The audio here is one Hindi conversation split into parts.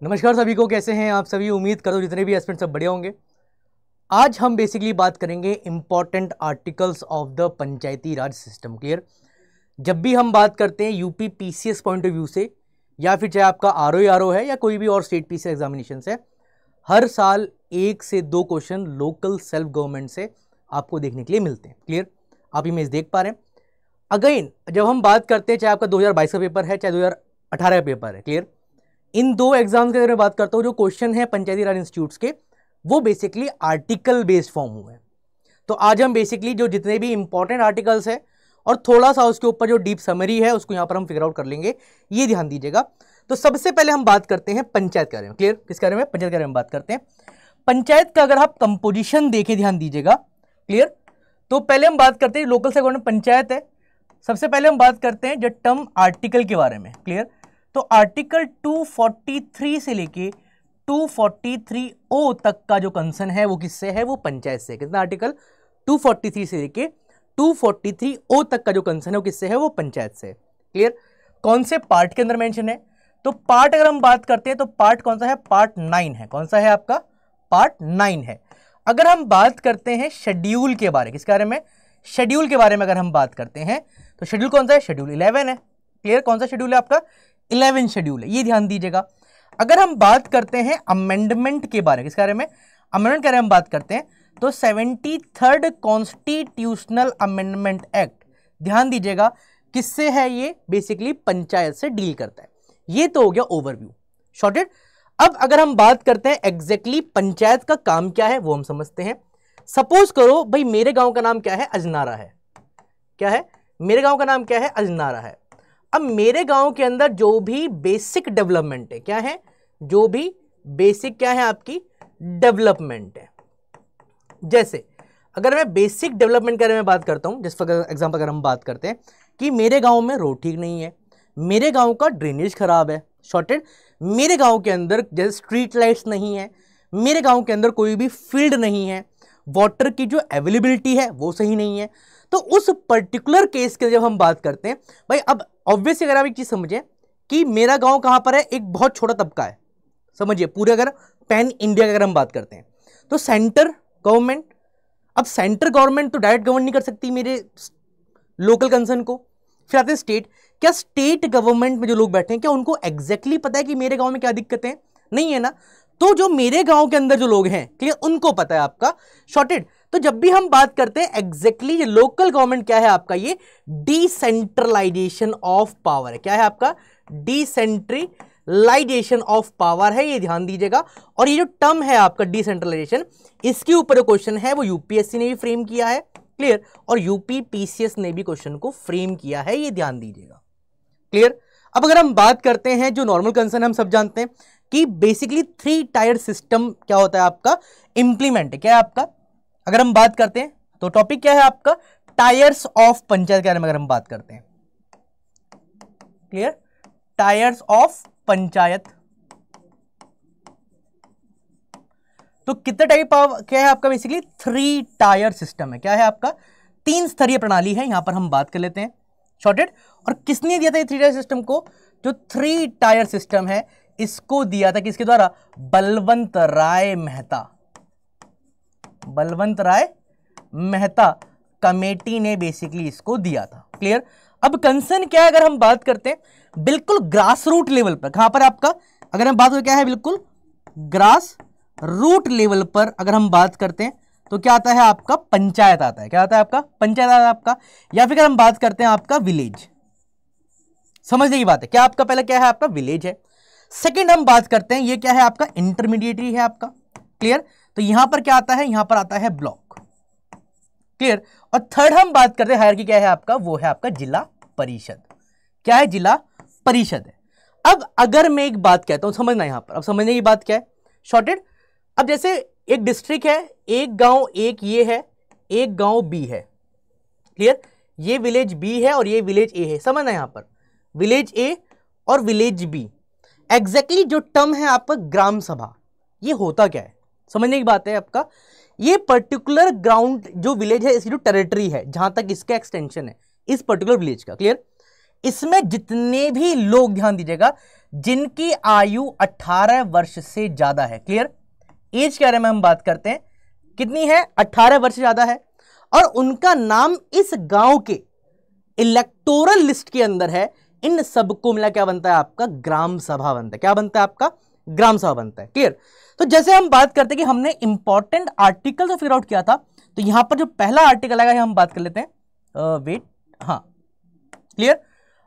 नमस्कार सभी को, कैसे हैं आप सभी। उम्मीद करो जितने भी एस्पिरेंट सब बढ़िया होंगे। आज हम बेसिकली बात करेंगे important articles of the Panchayati Raj system. Clear. जब भी हम बात करते हैं UP PCS point of view से, या फिर चाहे आपका आरओ है या कोई भी और स्टेट पीसीएस एग्जामिनेशन है, हर साल 1 से 2 क्वेश्चन लोकल सेल्फ गवर्नमेंट से आपको देखने के लिए मिलते हैं। क्लियर, आप इमेज देख पा रहे हैं। अगेन जब हम बात करते हैं, चाहे आपका 2022 का पेपर है चाहे 2018 का पेपर है, क्लियर, इन दो एग्जाम्स के बारे में बात करता हूं। जो क्वेश्चन है पंचायती राज इंस्टीट्यूट्स के, वो बेसिकली आर्टिकल बेस्ड फॉर्म हुए हैं। तो आज हम बेसिकली जो जितने भी इंपॉर्टेंट आर्टिकल्स है और थोड़ा सा उसके ऊपर जो डीप समरी है उसको यहां पर हम फिगर आउट कर लेंगे, ये ध्यान दीजिएगा। तो सबसे पहले हम बात करते हैं पंचायत के बारे में। क्लियर, किस बारे में? पंचायत के बारे में बात करते हैं। पंचायत का अगर आप कंपोजिशन देखें, ध्यान दीजिएगा। क्लियर, तो पहले हम बात करते हैं लोकल से गवर्नमेंट पंचायत है। सबसे पहले हम बात करते हैं जो टर्म आर्टिकल के बारे में। क्लियर, तो आर्टिकल 243 से लेके 243O तक का जो कंसर्न है वो किससे है? वो पंचायत से। कितना आर्टिकल? 243 से लेके 243O तक का जो कंसर्न है वो किससे है? वो पंचायत से। क्लियर, कौन से पार्ट के अंदर मेंशन है? तो पार्ट अगर हम बात करते हैं तो पार्ट कौन सा है? पार्ट 9 है। कौन सा है आपका? पार्ट 9 है। अगर हम बात करते हैं शेड्यूल के बारे, किसके बारे में? शेड्यूल के बारे में अगर हम बात करते हैं तो शेड्यूल कौन सा है? शेड्यूल 11 है। क्लियर, कौन सा शेड्यूल है आपका? 11 शेड्यूल है, ये ध्यान दीजिएगा। अगर हम बात करते हैं अमेंडमेंट के बारे में, किसके बारे में? अमेंडमेंट के बारे में हम बात करते हैं तो 73rd कॉन्स्टिट्यूशनल अमेंडमेंट एक्ट, ध्यान दीजिएगा, किससे है? ये बेसिकली पंचायत से डील करता है। ये तो हो गया ओवरव्यू, शॉर्टेड। अब अगर हम बात करते हैं एग्जैक्टली पंचायत का काम क्या है वो हम समझते हैं। सपोज करो भाई मेरे गांव का नाम क्या है? अजनारा है। क्या है? मेरे गांव का नाम क्या है? अजनारा है। अब मेरे गांव के अंदर जो भी बेसिक डेवलपमेंट है, क्या है? जो भी बेसिक क्या है आपकी डेवलपमेंट है। जैसे अगर मैं बेसिक डेवलपमेंट के बारे में बात करता हूं, जैसे फॉर एग्जांपल अगर हम बात करते हैं कि मेरे गांव में रोड ठीक नहीं है, मेरे गांव का ड्रेनेज खराब है, शॉर्टेड, मेरे गांव के अंदर जैसे स्ट्रीट लाइट्स नहीं है, मेरे गांव के अंदर कोई भी फील्ड नहीं है, वाटर की जो अवेलेबिलिटी है वो सही नहीं है, तो उस पर्टिकुलर केस के जब हम बात करते हैं भाई, अब ऑब्वियसली अगर आप एक चीज समझें कि मेरा गांव कहां पर है, एक बहुत छोटा तबका है, समझिए पूरे, अगर पैन इंडिया की अगर हम बात करते हैं तो सेंटर गवर्नमेंट, अब सेंटर गवर्नमेंट तो डायरेक्ट गवर्न नहीं कर सकती मेरे लोकल कंसर्न को। फिर आते हैं स्टेट। क्या स्टेट गवर्नमेंट में जो लोग बैठे हैं क्या उनको एग्जैक्टली पता है कि मेरे गांव में क्या दिक्कतें हैं? नहीं है ना। तो जो मेरे गांव के अंदर जो लोग हैं, क्लियर, उनको पता है आपका, शॉर्टेड। तो जब भी हम बात करते हैं एग्जैक्टली लोकल गवर्नमेंट क्या है आपका? ये डिसेंट्रलाइजेशन ऑफ पावर है। क्या है आपका? डिसेंट्रलाइजेशन ऑफ पावर है, ये ध्यान दीजिएगा। और ये जो टर्म है आपका डिसेंट्रलाइजेशन, इसके ऊपर क्वेश्चन है वो यूपीएससी ने भी फ्रेम किया है। क्लियर, और यूपी पीसीएस ने भी क्वेश्चन को फ्रेम किया है, ये ध्यान दीजिएगा। क्लियर। अब अगर हम बात करते हैं जो नॉर्मल कंसर्न हम सब जानते हैं कि बेसिकली 3 टायर सिस्टम क्या होता है आपका? इंप्लीमेंट है। क्या है आपका? अगर हम बात करते हैं तो टॉपिक क्या है आपका? टायर्स ऑफ पंचायत के बारे में अगर हम बात करते हैं, क्लियर, टायर्स ऑफ पंचायत, तो कितने टाइप क्या है आपका? बेसिकली 3 टायर सिस्टम है। क्या है आपका? 3 स्तरीय प्रणाली है, यहां पर हम बात कर लेते हैं, शॉर्टेड। और किसने दिया था ये 3 टायर सिस्टम को? जो 3 टायर सिस्टम है इसको दिया था किसके द्वारा? बलवंत राय मेहता। बलवंत राय मेहता कमेटी ने बेसिकली इसको दिया था। क्लियर। अब कंसर्न क्या है अगर हम बात करते हैं? बिल्कुल ग्रास रूट लेवल पर। कहां पर आपका? अगर हम बात करें क्या है? बिल्कुल ग्रास रूट लेवल पर अगर हम बात करते हैं तो क्या आता है आपका? पंचायत आता है। क्या आता है आपका? पंचायत आता है आपका। या फिर अगर हम बात करते हैं आपका विलेज, समझने की बात है। क्या आपका? पहले क्या है आपका? विलेज है। सेकंड हम बात करते हैं ये क्या है आपका? इंटरमीडिएटरी है आपका। क्लियर, तो यहां पर क्या आता है? यहां पर आता है ब्लॉक। क्लियर। और थर्ड हम बात करते हैं हायरार्की क्या है आपका? वो है आपका जिला परिषद। क्या है? जिला परिषद है। अब अगर मैं एक बात कहता हूं, समझना यहां पर, अब समझने की बात क्या है? शॉर्टेड। अब जैसे एक डिस्ट्रिक्ट है, एक गांव, एक ये है, एक गांव बी है। क्लियर, ये विलेज बी है और ये विलेज ए है। समझना यहां पर विलेज ए और विलेज बी। एग्जैक्टली जो टर्म है आपका ग्राम सभा, ये होता क्या है? समझने की बात है आपका। ये पर्टिकुलर ग्राउंड जो विलेज है, इसकी जो टेरिटरी है, जहां तक इसका एक्सटेंशन है इस पर्टिकुलर विलेज का, क्लियर, इसमें जितने भी लोग, ध्यान दीजिएगा, जिनकी आयु 18 वर्ष से ज्यादा है, क्लियर, एज के बारे में हम बात करते हैं, कितनी है, 18 वर्ष से ज्यादा है, और उनका नाम इस गांव के इलेक्टोरल लिस्ट के अंदर है, इन सबको मिला क्या बनता है आपका ग्राम सभा बनता है। क्या बनता है आपका ग्राम सभा बनता है, क्लियर। तो जैसे हम बात करते हैं कि हमने इंपॉर्टेंट आर्टिकल फिगर आउट किया था, तो यहां पर जो पहला आर्टिकल आएगा हम बात कर लेते हैं, वेट, हाँ, क्लियर।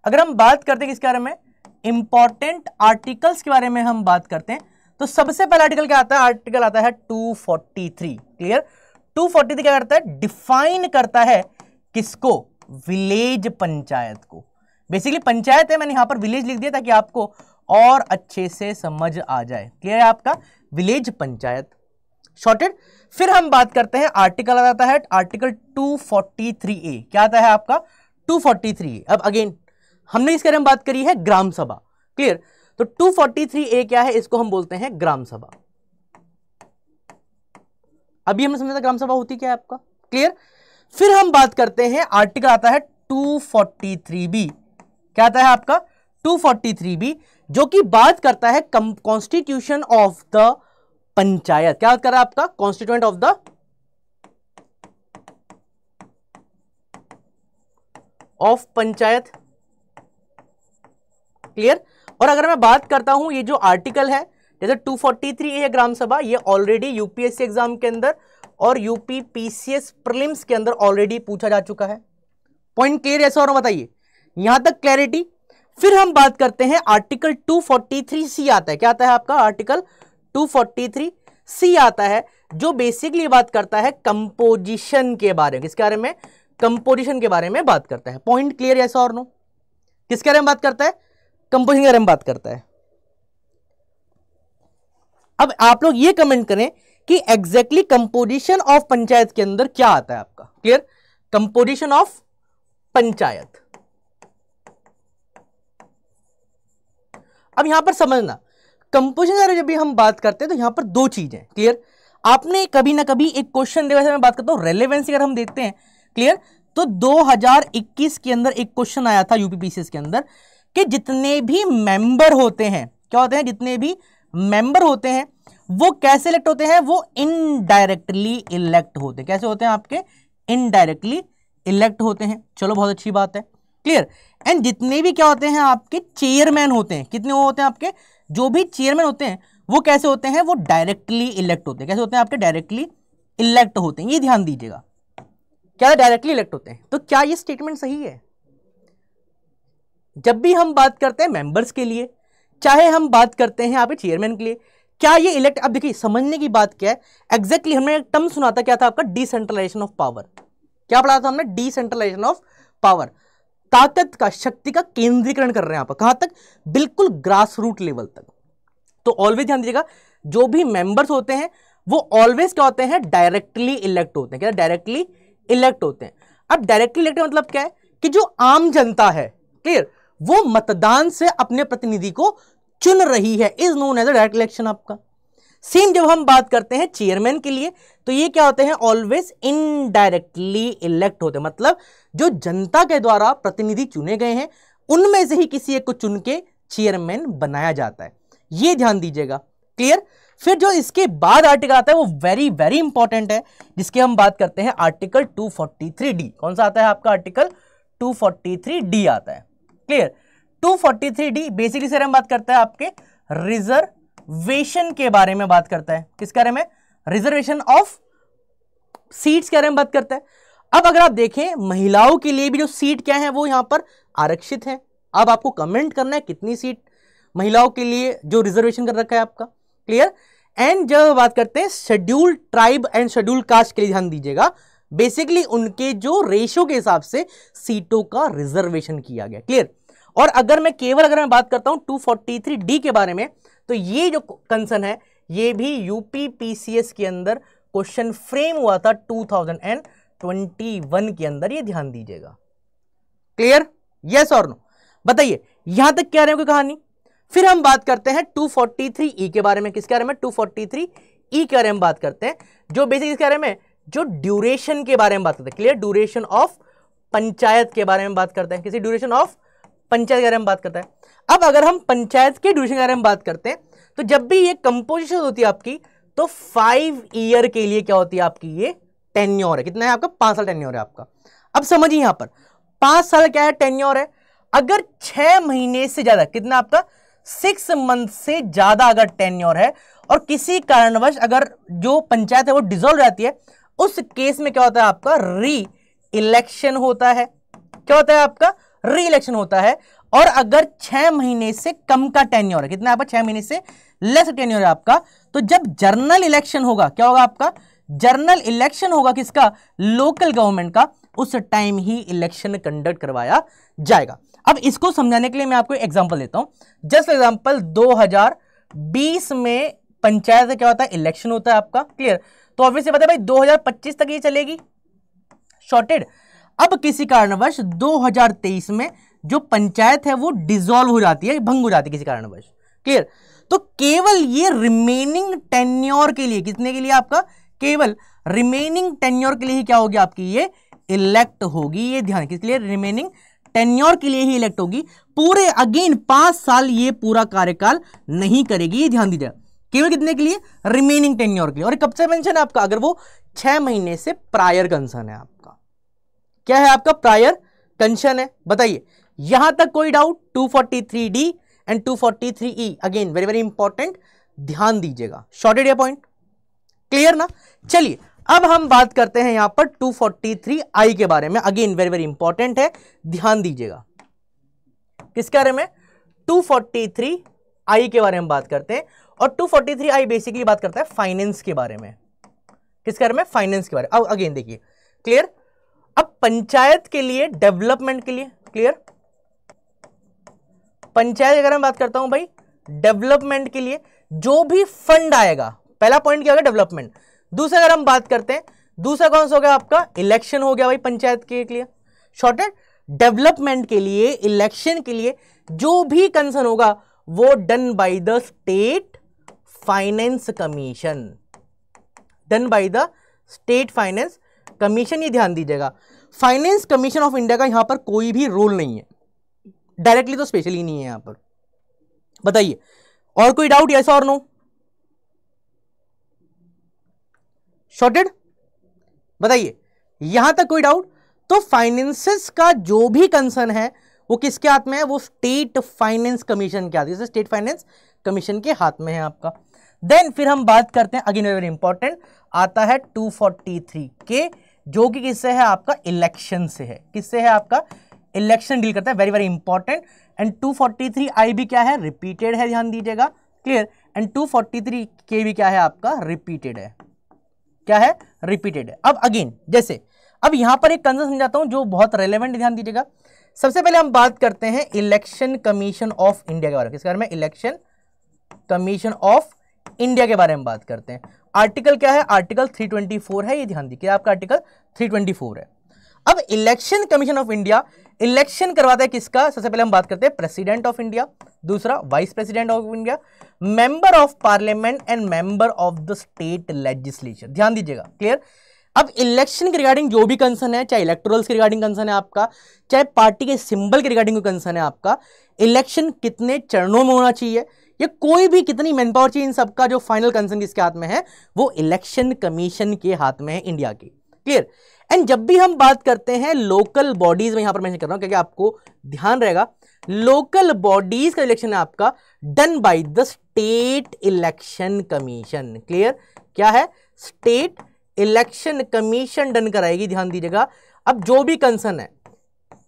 अगर हम बात करते हैं किसके बारे में, इंपॉर्टेंट आर्टिकल्स के बारे में हम बात करते हैं, तो सबसे पहला आर्टिकल क्या आता है, आर्टिकल आता है 243, क्लियर। 243 क्या करता है, डिफाइन करता है किसको, विलेज पंचायत को। बेसिकली पंचायत है, मैंने यहां पर विलेज लिख दिया ताकि आपको और अच्छे से समझ आ जाए, क्लियर है आपका विलेज पंचायत, शॉर्टेड। फिर हम बात करते हैं, आर्टिकल आता है आर्टिकल 243A, क्या आता है आपका 243A। अब अगेन हमने इसके बारे में बात करी है ग्राम सभा, क्लियर। तो 243A क्या है, इसको हम बोलते हैं ग्राम सभा। अभी हमने समझा था ग्राम सभा होती क्या है आपका, क्लियर। फिर हम बात करते हैं, आर्टिकल आता है 243B, क्या आता है आपका 243B, जो कि बात करता है कॉन्स्टिट्यूशन ऑफ द पंचायत। क्या बात कर रहा है आपका, कॉन्स्टिट्यूएंट ऑफ पंचायत, क्लियर। और अगर मैं बात करता हूं, ये जो आर्टिकल है, जैसे 243 है ग्राम सभा, ये ऑलरेडी यूपीएससी एग्जाम के अंदर और यूपी पीसीएस प्रीलिम्स के अंदर ऑलरेडी पूछा जा चुका है। पॉइंट क्लियर है, और बताइए यहां तक क्लैरिटी। फिर हम बात करते हैं, आर्टिकल 243C आता है, क्या आता है आपका आर्टिकल 243C आता है, जो बेसिकली बात करता है कंपोजिशन के बारे में। किसके बारे में, कंपोजिशन के बारे में बात करता है। पॉइंट क्लियर है, और नो, किसके बारे में बात करता है, कंपोजिशन के बारे में बात करता है। अब आप लोग ये कमेंट करें कि एग्जैक्टली कंपोजिशन ऑफ पंचायत के अंदर क्या आता है आपका, क्लियर, कंपोजिशन ऑफ पंचायत। अब यहां पर समझना, कंपोजिशन जब भी हम बात करते हैं तो यहां पर दो चीजें, क्लियर। आपने कभी ना कभी एक क्वेश्चन देखा, मैं बात करता हूं रेलेवेंसी, अगर हम देखते हैं, क्लियर, तो 2021 के अंदर एक क्वेश्चन आया था यूपीपीसीएस के अंदर कि जितने भी मेंबर होते हैं, क्या होते हैं, जितने भी मेंबर होते हैं वो कैसे इलेक्ट होते हैं, वो इनडायरेक्टली इलेक्ट होते हैं। कैसे होते हैं आपके, इनडायरेक्टली इलेक्ट होते हैं। चलो बहुत अच्छी बात है, क्लियर। एंड जितने भी क्या होते हैं आपके चेयरमैन होते हैं, कितने वो होते हैं आपके, जो भी चेयरमैन होते हैं वो कैसे होते हैं, वो डायरेक्टली इलेक्ट होते हैं। कैसे होते हैं आपके, डायरेक्टली इलेक्ट होते हैं। ये ध्यान दीजिएगा, क्या डायरेक्टली इलेक्ट होते हैं। तो क्या ये स्टेटमेंट सही है? जब भी हम बात करते हैं मेंबर्स के लिए, चाहे हम बात करते हैं यहाँ पे चेयरमैन के लिए, क्या ये इलेक्ट, अब देखिए समझने की बात क्या है, एग्जैक्टली हमने एक टर्म सुना था, क्या था आपका, डिसेंट्रलाइजेशन ऑफ पावर। क्या पढ़ा था हमने, डिसेंट्रलाइजेशन ऑफ पावर, ताकत का, शक्ति का केंद्रीकरण कर रहे हैं यहाँ पर, कहां तक, बिल्कुल ग्रास रूट लेवल तक। तो ऑलवेज ध्यान दीजिएगा, जो भी मेंबर्स होते हैं वो ऑलवेज क्या होते हैं, डायरेक्टली इलेक्ट होते हैं। क्या, डायरेक्टली इलेक्ट होते हैं। अब डायरेक्टली इलेक्ट मतलब क्या है कि जो आम जनता है, क्लियर, वो मतदान से अपने प्रतिनिधि को चुन रही है, is known as direct election आपका। सेम जब हम बात करते हैं चेयरमैन के लिए, तो ये क्या होते हैं, ऑलवेज इनडायरेक्टली इलेक्ट होते हैं। मतलब जो जनता के द्वारा प्रतिनिधि चुने गए हैं उनमें से ही किसी एक को चुन के चेयरमैन बनाया जाता है। ये ध्यान दीजिएगा, क्लियर। फिर जो इसके बाद आर्टिकल आता है वो वेरी वेरी इंपॉर्टेंट है, जिसकी हम बात करते हैं, आर्टिकल 243D। कौन सा आता है आपका, आर्टिकल 243D आता है, क्लियर। 243D बेसिकली सर हम बात करता है आपके रिजर्वेशन के बारे में बात करता है। किसके बारे में, रिजर्वेशन ऑफ सीट्स के बारे में बात करता है। अब अगर आप देखें, महिलाओं के लिए भी जो सीट क्या है वो यहां पर आरक्षित है। अब आपको कमेंट करना है कितनी सीट महिलाओं के लिए जो रिजर्वेशन कर रखा है आपका, क्लियर। एंड जब बात करते हैं scheduled tribe and scheduled caste के लिए, ध्यान दीजिएगा, बेसिकली उनके जो रेशो के हिसाब से सीटों का रिजर्वेशन किया गया, क्लियर। और अगर मैं बात करता हूं 243D के बारे में, तो ये जो कंसर्न है ये भी यूपी पीसीएस के अंदर क्वेश्चन फ्रेम हुआ था 2021 के अंदर, ये ध्यान दीजिएगा, क्लियर, यस और नो, बताइए यहां तक क्या रहे हो कहानी। फिर हम बात करते हैं 243E के बारे में। किसके बारे में, 243E के बारे में बात करते हैं, जो बेसिक इसके बारे में, जो ड्यूरेशन के बारे में बात करते हैं, क्लियर, ड्यूरेशन ऑफ पंचायत के बारे में बात करते हैं, किसी ड्यूरेशन ऑफ पंचायत के बारे में बात करता है। अब अगर हम पंचायत के ड्यूरेशन के बारे में बात करते हैं तो जब भी ये कंपोजिशन होती है आपकी तो 5 ईयर के लिए क्या होती है आपकी ये टेन्योर है। कितना है आपका? 5 साल टेन्योर है आपका। अब समझिए यहां पर 5 साल क्या है टेन्योर है। अगर 6 महीने से ज्यादा, कितना आपका 6 मंथ से ज्यादा अगर टेन्योर है और किसी कारणवश अगर जो पंचायत है वो डिसॉल्व जाती है, उस केस में क्या होता है आपका री इलेक्शन होता है। क्या होता है आपका? री इलेक्शन होता है। और अगर 6 महीने से कम का टेन्योर है, कितना आपका 6 महीने से लेस टेन्योर है आपका, तो जब जर्नल इलेक्शन होगा, क्या होगा आपका? जर्नल इलेक्शन होगा किसका? लोकल गवर्नमेंट का। उस टाइम ही इलेक्शन कंडक्ट करवाया जाएगा। अब इसको समझाने के लिए मैं आपको एग्जांपल देता हूं। जस्ट एग्जांपल 2020 में पंचायत से क्या होता है? इलेक्शन होता है आपका। क्लियर? तो ऑब्वियसली पता है भाई 2025 तक ये चलेगी शॉर्टेड। अब किसी कारणवश 2023 में जो पंचायत है वो डिसॉल्व हो जाती है, भंग हो जाती है किसी कारणवश। क्लियर? तो केवल ये रिमेनिंग टेन्योर के लिए, कितने के लिए आपका? केवल रिमेनिंग टेन्योर के लिए ही क्या होगी आपकी ये इलेक्ट होगी। ये ध्यान, किसके लिए? रिमेनिंग टेन्योर के लिए ही इलेक्ट होगी। पूरे अगेन 5 साल ये पूरा कार्यकाल नहीं करेगी, ये ध्यान दीजिए। केवल कितने के लिए? रिमेनिंग टेन्योर के लिए। और कब से मेंशन है आपका? अगर वो 6 महीने से प्रायर कंसर्न है आपका। क्या है आपका? प्रायर कंसर्न है। बताइए यहां तक कोई doubt? 243D and 243E again very very important, ध्यान दीजिएगा। शॉर्टेड पॉइंट क्लियर ना? चलिए अब हम बात करते हैं यहां पर 243I के बारे में। अगेन वेरी वेरी इंपॉर्टेंट है, ध्यान दीजिएगा। किसके बारे में? 243I के बारे में बात करते हैं। और 243I बेसिकली बात करता है फाइनेंस के बारे में। किसके बारे में? फाइनेंस के बारे में। अब अगेन देखिए क्लियर। अब पंचायत के लिए, डेवलपमेंट के लिए, क्लियर, पंचायत अगर मैं बात करता हूं भाई डेवलपमेंट के लिए जो भी फंड आएगा, पहला पॉइंट क्या होगा? डेवलपमेंट। दूसरा अगर हम बात करते हैं, दूसरा कौन सा हो गया आपका? इलेक्शन हो गया भाई पंचायत के लिए। शॉर्टेड डेवलपमेंट के लिए, इलेक्शन के लिए जो भी कंसर्न होगा वो done by the state finance commission, done by the state finance commission. ये ध्यान दीजिएगा, फाइनेंस कमीशन ऑफ इंडिया का यहां पर कोई भी रोल नहीं है, डायरेक्टली तो स्पेशली नहीं है यहां पर। बताइए और कोई डाउट? यस और नो? शॉर्टेड बताइए यहां तक कोई डाउट? तो फाइनेंसेस का जो भी कंसर्न है वो किसके हाथ में है? वो स्टेट फाइनेंस कमीशन के हाथ में, स्टेट फाइनेंस कमीशन के हाथ में है आपका। देन फिर हम बात करते हैं, अगेन वेरी इंपॉर्टेंट, आता है 243 के, जो कि किससे है आपका? इलेक्शन से है। किससे है आपका? इलेक्शन डील करता है, very very important. And 243I भी क्या है? रिपीटेड है, ध्यान दीजिएगा। क्लियर? एंड 243 के भी क्या है आपका? रिपीटेड है। क्या है? रिपीटेड है। अब अगेन जैसे अब यहां पर एक कंसेप्ट समझाता हूं जो बहुत रेलेवेंट, ध्यान दीजिएगा। सबसे पहले हम बात करते हैं इलेक्शन कमीशन ऑफ इंडिया के बारे में। किसके बारे में? इलेक्शन कमीशन ऑफ इंडिया के बारे में बात करते हैं। आर्टिकल क्या है? आर्टिकल 324 है, ये ध्यान दीजिए, आपका आर्टिकल 324 है। अब election commission of India election करवाता है किसका? सबसे पहले हम बात करते हैं प्रेसिडेंट ऑफ इंडिया, दूसरा vice president of India, member of parliament and member of the state legislature. ध्यान दीजिएगा, क्लियर। अब इलेक्शन के रिगार्डिंग जो भी कंसर्न है, चाहे इलेक्टोरल्स के रिगार्डिंग कंसर्न है आपका, चाहे पार्टी के सिंबल के रिगार्डिंग कंसर्न है आपका, इलेक्शन कितने चरणों में होना चाहिए, ये कोई भी कितनी मैन पावर चाहिए, इन सबका जो फाइनल कंसर्न किसके हाथ में है? वो इलेक्शन कमीशन के हाथ में है इंडिया के। क्लियर? एंड जब भी हम बात करते हैं लोकल बॉडीज में, यहां पर मैं कर रहा हूं क्योंकि आपको ध्यान रहेगा, लोकल बॉडीज का इलेक्शन है आपका done by the state election commission. Clear? क्या है? स्टेट इलेक्शन कमीशन डन कराएगी, ध्यान दीजिएगा। अब जो भी कंसर्न है,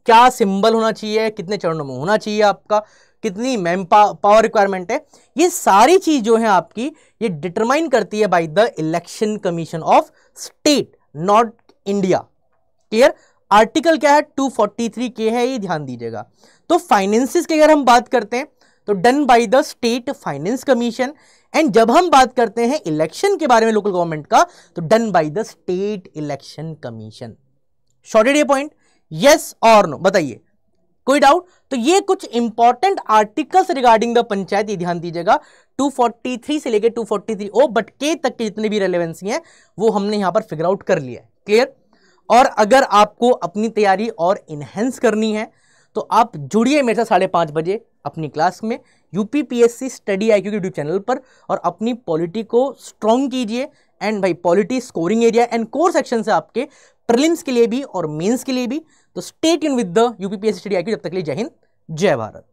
क्या सिंबल होना चाहिए, कितने चरणों में होना चाहिए आपका, कितनी मैन पावर रिक्वायरमेंट है, ये सारी चीज जो है आपकी ये डिटरमाइन करती है by the election commission of state, not India. Clear? Article क्या है? 243 के है, ये ध्यान दीजिएगा। तो फाइनेंसिस की अगर हम बात करते हैं तो done by the state finance commission, and जब हम बात करते हैं इलेक्शन के बारे में लोकल गवर्नमेंट का, तो done by the state election commission. Shorted ये पॉइंट? यस और नो? बताइए कोई डाउट? तो ये कुछ important articles regarding the panchayat, ये ध्यान दीजिएगा। 243 से लेकर 243O बट के तक के जितने भी रेलेवेंसी हैं वो हमने यहां पर फिगर आउट कर लिया है। क्लियर? और अगर आपको अपनी तैयारी और इनहेंस करनी है तो आप जुड़िए मेरे साथ 5:30 बजे अपनी क्लास में यूपीपीएससी स्टडी आईक्यू के यूट्यूब चैनल पर, और अपनी पॉलिटी को स्ट्रॉन्ग कीजिए। एंड भाई polity scoring area and core section से आपके प्रीलिम्स के लिए भी और मेंस के लिए भी। तो stay tune with the UPPSC study IQ. जब तक के लिए जय हिंद, जय भारत।